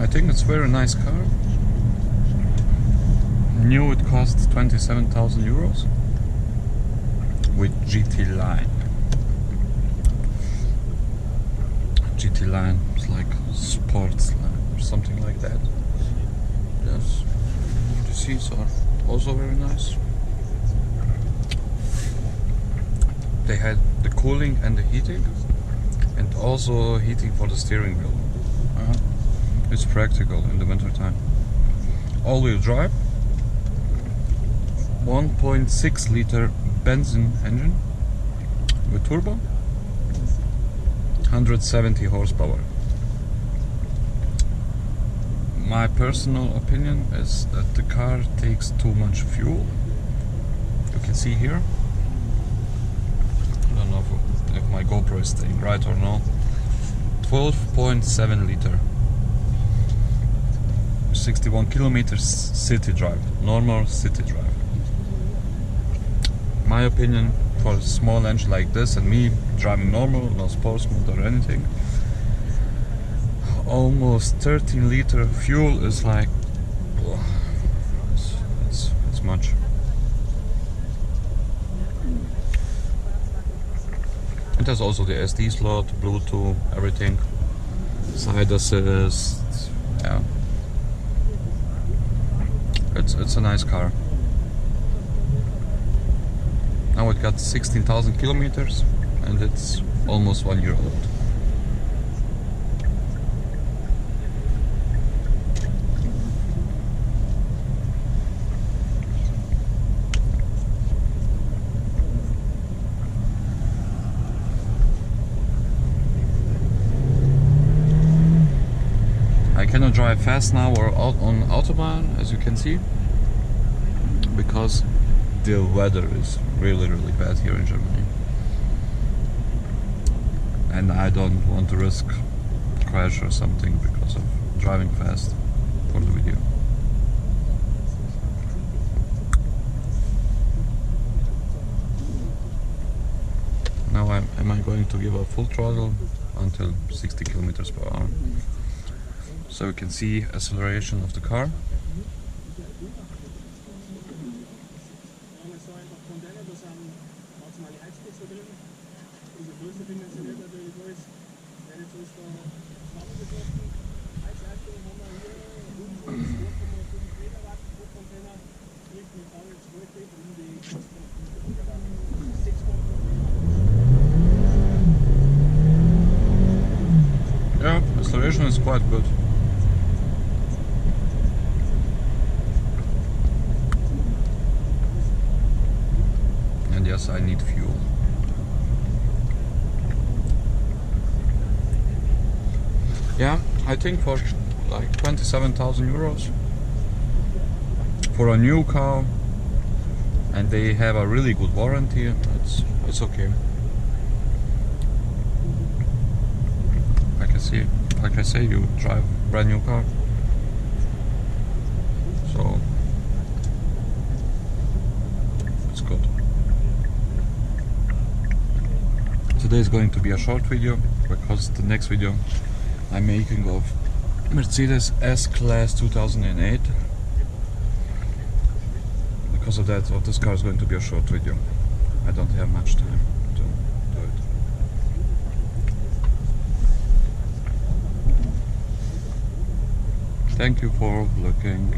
I think it's a very nice car. New, it costs 27,000 euros with GT line. GT line is like sports line or something like that. Yes, the seats are also very nice. They had the cooling and the heating, and also heating for the steering wheel. It's practical in the winter time. All-wheel drive, 1.6 liter benzene engine with turbo, 170 horsepower. My personal opinion is that the car takes too much fuel. You can see here. I don't know if my GoPro is staying right or no. 12.7 liter. 61 kilometers city drive, normal city drive. My opinion, for a small engine like this, and me driving normal, no sports mode or anything, almost 13 liter fuel is like, it's much. It has also the SD slot, Bluetooth, everything, side assist, yeah. It's a nice car. Now it got 16,000 kilometers and it's almost 1 year old. I cannot drive fast now or out on Autobahn, as you can see, because the weather is really bad here in Germany, and I don't want to risk crash or something because of driving fast for the video. Now am I going to give a full throttle until 60 kilometers per hour, so you can see acceleration of the car. Vision is quite good. And yes, I need fuel. Yeah, I think for like 27,000 euros for a new car, and they have a really good warranty. It's okay. Like I say, you drive a brand new car. So it's good. Today is going to be a short video because the next video I'm making of Mercedes S-Class 2008. Because of that, this car is going to be a short video. I don't have much time to do it. Thank you for looking.